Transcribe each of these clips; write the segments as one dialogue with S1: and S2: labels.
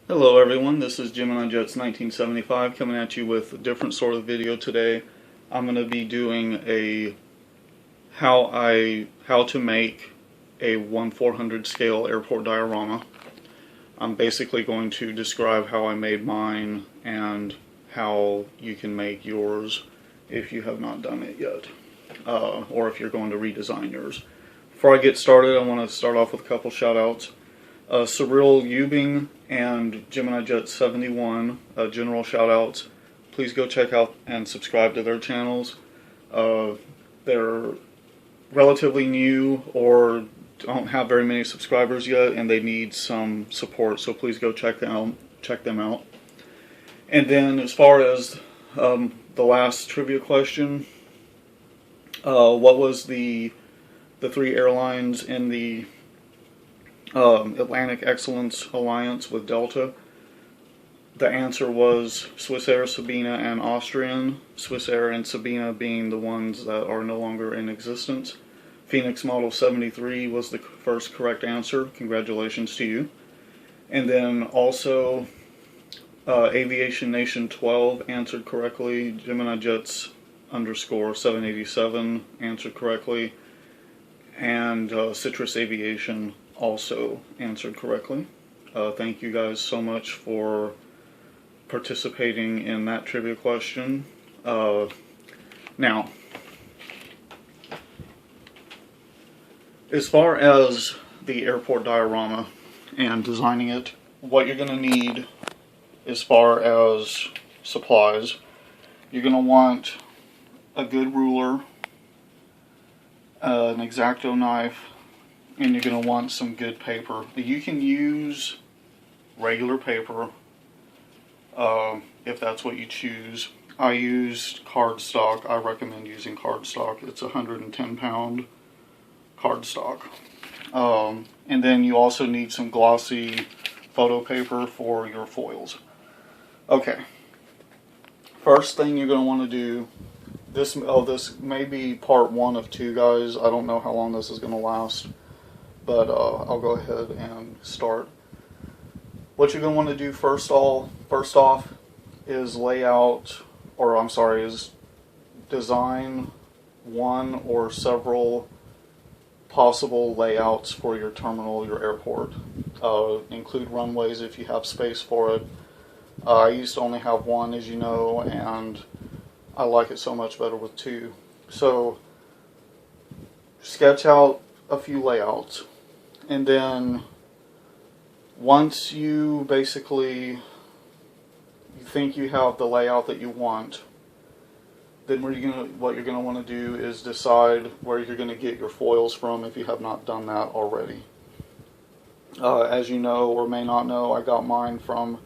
S1: Hello everyone, this is Gemini Jets 1975 coming at you with a different sort of video today. I'm going to be doing a how to make a 1/400 scale airport diorama. I'm basically going to describe how I made mine and how you can make yours if you have not done it yet, or if you're going to redesign yours. Before I get started, I want to start off with a couple shout outs. Cyril Eubing and Gemini Jet 71, general shout outs. Please go check out and subscribe to their channels. They're relatively new or don't have very many subscribers yet, and they need some support, so please go check them out. And then as far as the last trivia question, what was the three airlines in the Atlantic Excellence Alliance with Delta? The answer was Swissair, Sabena, and Austrian. Swissair and Sabena being the ones that are no longer in existence. Phoenix Model 73 was the first correct answer. Congratulations to you. And then also Aviation Nation 12 answered correctly. Gemini Jets _787 answered correctly. And Citrus Aviation also answered correctly. Thank you guys so much for participating in that trivia question. Now, as far as the airport diorama and designing it, what you're going to need as far as supplies, you're going to want a good ruler, an X-Acto knife, and you're going to want some good paper. You can use regular paper if that's what you choose. I used cardstock. I recommend using cardstock. It's 110-pound cardstock. And then you also need some glossy photo paper for your foils. Okay. First thing you're going to want to do, this may be part 1 of 2, guys. I don't know how long this is going to last, but I'll go ahead and start. What you're going to want to do first off is is design one or several possible layouts for your terminal, your airport. Include runways if you have space for it. I used to only have one, as you know, and I like it so much better with 2. So sketch out a few layouts, and then once you basically think you have the layout that you want, then what you're going to want to do is decide where you're going to get your foils from if you have not done that already. As you know or may not know, I got mine from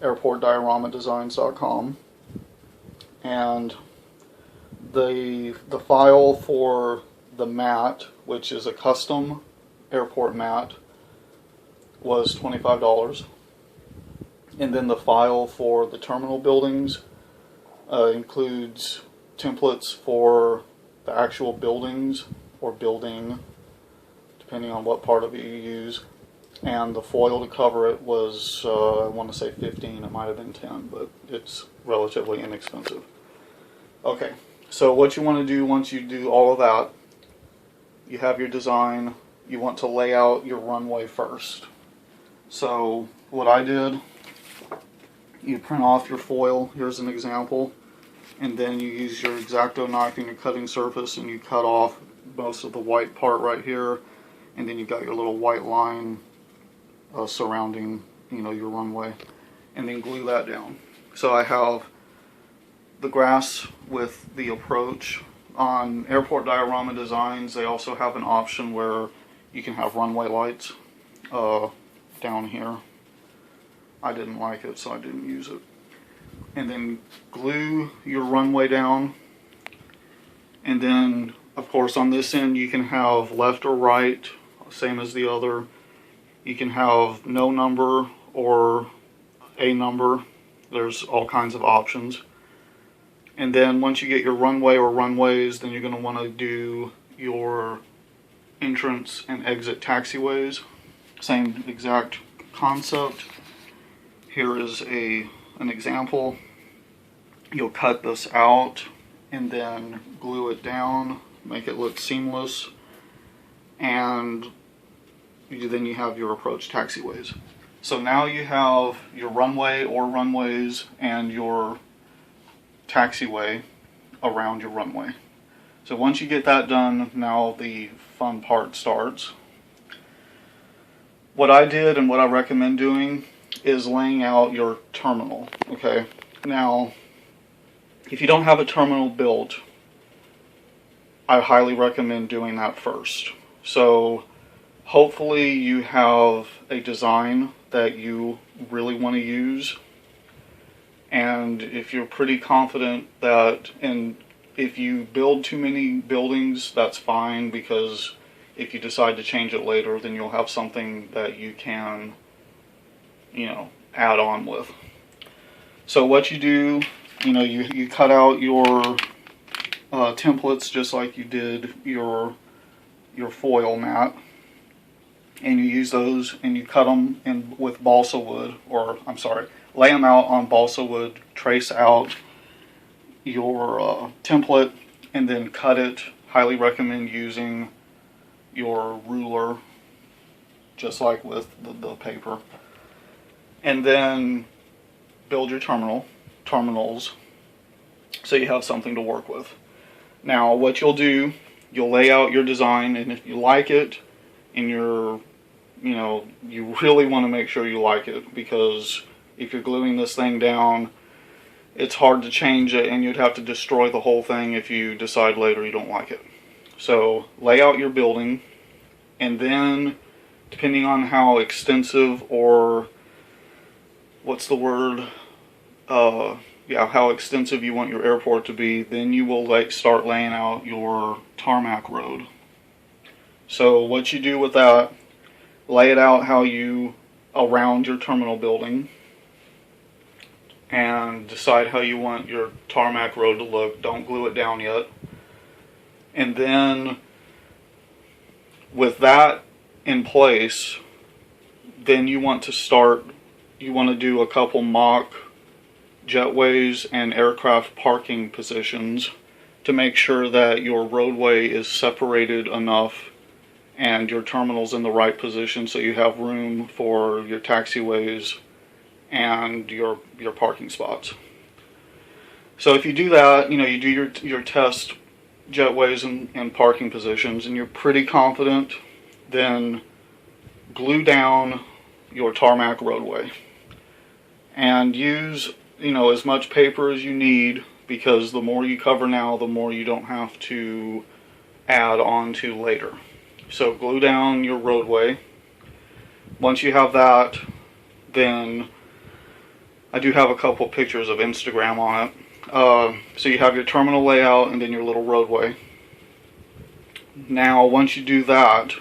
S1: airportdioramadesigns.com, and the file for the mat, which is a custom airport mat, was $25. And then the file for the terminal buildings includes templates for the actual buildings or building, depending on what part of it you use. And the foil to cover it was, I want to say 15, it might have been 10, but it's relatively inexpensive. Okay, so what you want to do once you do all of that, you have your design, you want to lay out your runway first. So what I did, you print off your foil, here's an example, and then you use your X-Acto knife and your cutting surface and you cut off most of the white part right here, and then you've got your little white line surrounding, your runway, and then glue that down. So I have the grass with the approach. On Airport Diorama Designs, they also have an option where you can have runway lights down here. I didn't like it, so I didn't use it. And then glue your runway down. And then, of course, on this end you can have left or right, same as the other. You can have no number or a number. There's all kinds of options. And then once you get your runway or runways, then you're going to want to do your entrance and exit taxiways. Same exact concept. Here is an example. You'll cut this out and then glue it down, make it look seamless, and then you have your approach taxiways. So now you have your runway or runways and your taxiway around your runway. So once you get that done, now the fun part starts. What I did and what I recommend doing is laying out your terminal. Okay, now if you don't have a terminal built, I highly recommend doing that first. So hopefully you have a design that you really want to use, and if you're pretty confident that, and if you build too many buildings, that's fine, because if you decide to change it later, then you'll have something that you can, add on with. So what you do, you cut out your templates just like you did your foil mat, and you use those and you cut them in with balsa wood, lay them out on balsa wood, trace out your template, and then cut it. Highly recommend using your ruler, just like with the paper. And then build your terminals, so you have something to work with. Now what you'll do, you'll lay out your design, and if you like it, and you really want to make sure you like it, because if you're gluing this thing down, it's hard to change it, and you'd have to destroy the whole thing if you decide later you don't like it. So lay out your building, and then depending on how extensive, or how extensive you want your airport to be, then you will start laying out your tarmac road. So what you do with that, lay it out around your terminal building, and decide how you want your tarmac road to look. Don't glue it down yet. And then with that in place, then you want to do a couple mock jetways and aircraft parking positions to make sure that your roadway is separated enough and your terminal's in the right position, so you have room for your taxiways and your parking spots. So if you do that, you do your test jetways and parking positions, and you're pretty confident, then glue down your tarmac roadway. And use, as much paper as you need, because the more you cover now, the more you don't have to add on to later. So glue down your roadway. Once you have that, then I do have a couple pictures of Instagram on it. So you have your terminal layout and then your little roadway. Now, once you do that,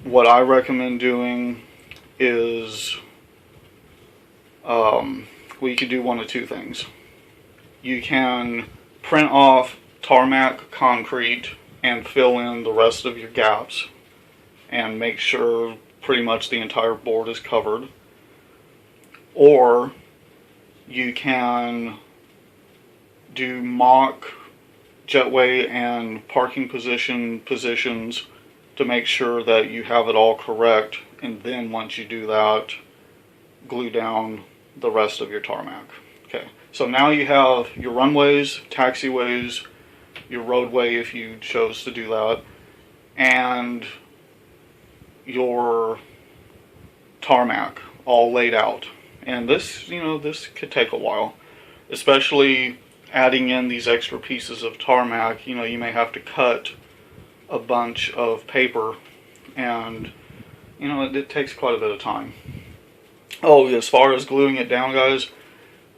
S1: what I recommend doing is, you can do one of two things. You can print off tarmac concrete and fill in the rest of your gaps and make sure pretty much the entire board is covered. Or you can do mock jetway and parking positions to make sure that you have it all correct, and then once you do that, glue down the rest of your tarmac. Okay, so now you have your runways, taxiways, your roadway if you chose to do that, and your tarmac all laid out. And this could take a while, especially adding in these extra pieces of tarmac. You may have to cut a bunch of paper, and it takes quite a bit of time. Oh, as far as gluing it down, guys,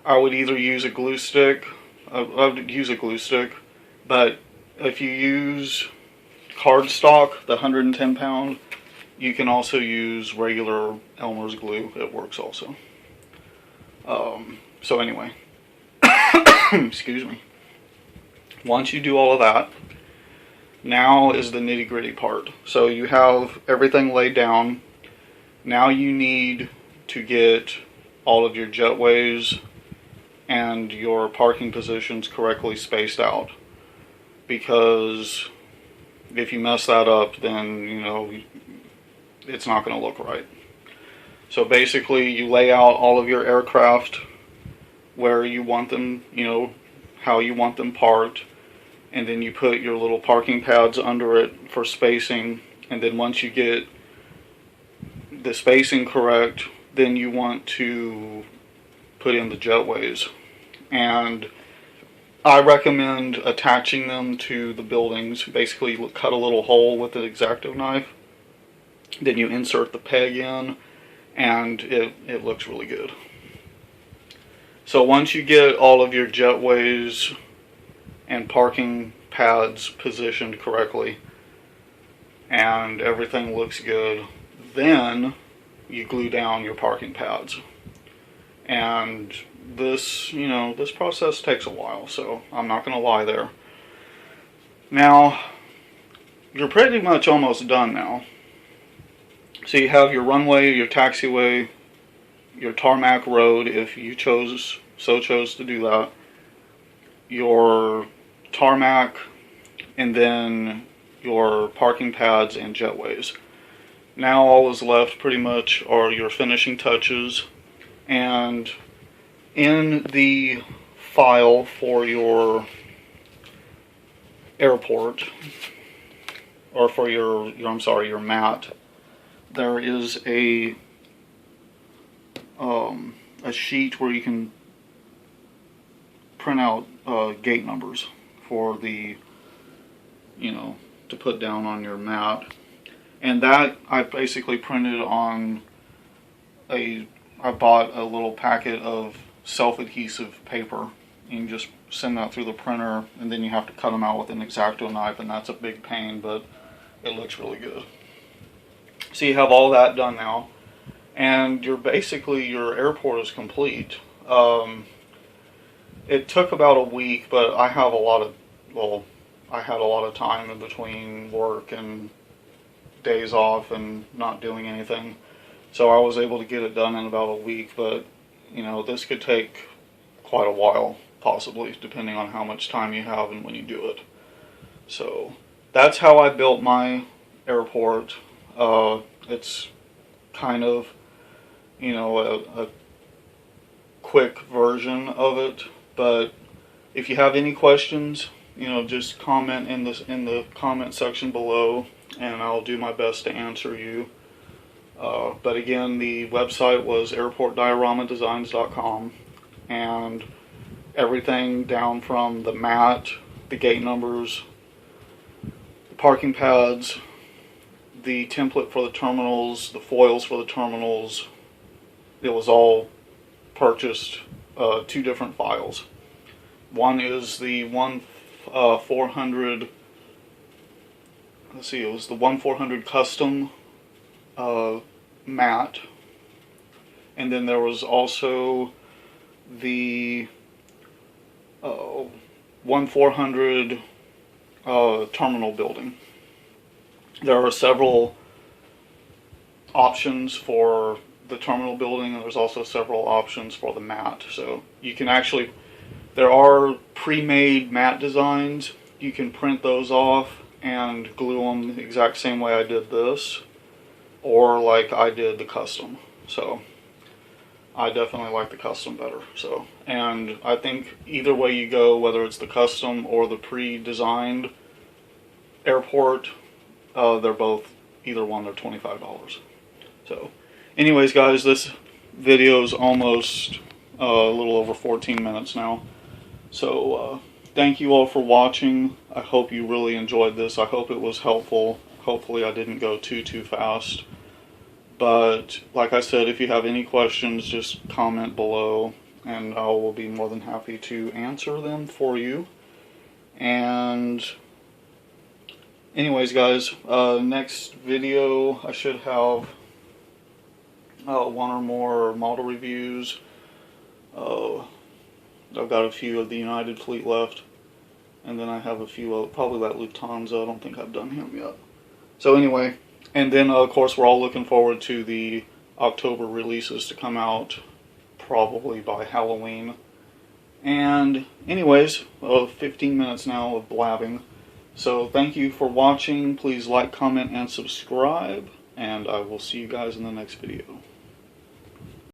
S1: I would either use a glue stick. I would use a glue stick, but if you use cardstock, the 110 pound, you can also use regular Elmer's glue. It works also. So anyway, excuse me. Once you do all of that, now is the nitty-gritty part. So you have everything laid down. Now you need to get all of your jetways and your parking positions correctly spaced out, because if you mess that up, then it's not going to look right. So basically, you lay out all of your aircraft where you want them, how you want them parked, and then you put your little parking pads under it for spacing. And then once you get the spacing correct, then you want to put in the jetways. And I recommend attaching them to the buildings. Basically, you cut a little hole with an X-Acto knife, then you insert the peg in, and it looks really good. So once you get all of your jetways and parking pads positioned correctly and everything looks good, then you glue down your parking pads. And this process takes a while, so I'm not going to lie there. Now, you're pretty much almost done now. So you have your runway, your taxiway, your tarmac road, if you chose to do that, your tarmac, and then your parking pads and jetways. Now all is left pretty much are your finishing touches. And in the file for your airport, or for your mat, there is a sheet where you can print out gate numbers for the, to put down on your mat. And that I basically printed on I bought a little packet of self-adhesive paper. You can just send that through the printer, and then you have to cut them out with an X-Acto knife, and that's a big pain, but it looks really good. So you have all that done now, and your airport is complete. It took about a week, but I had a lot of time in between work and days off and not doing anything. So I was able to get it done in about a week, but this could take quite a while, possibly, depending on how much time you have and when you do it. So that's how I built my airport. It's kind of, a quick version of it, but if you have any questions, just comment in the comment section below, and I'll do my best to answer you. But again, the website was airportdioramadesigns.com, and everything down from the mat, the gate numbers, the parking pads, the template for the terminals, the foils for the terminals, it was all purchased, 2 different files. One is the 400, it was the 1400 custom mat, and then there was also the 1400 terminal building. There are several options for the terminal building, and there's also several options for the mat. So you can there are pre-made mat designs. You can print those off and glue them the exact same way I did this, or like I did the custom. So I definitely like the custom better. So, and I think either way you go, whether it's the custom or the pre-designed airport, they're both, either one, they're $25. So anyways, guys, this video is almost a little over 14 minutes now. So thank you all for watching. I hope you really enjoyed this. I hope it was helpful. Hopefully I didn't go too fast. But like I said, if you have any questions, just comment below, and I will be more than happy to answer them for you. And anyways, guys, next video I should have 1 or more model reviews. I've got a few of the United fleet left, and then I have a few, probably that Lufthansa. I don't think I've done him yet. So anyway, and then of course we're all looking forward to the October releases to come out probably by Halloween. And anyways, 15 minutes now of blabbing. So thank you for watching. Please like, comment, and subscribe. And I will see you guys in the next video.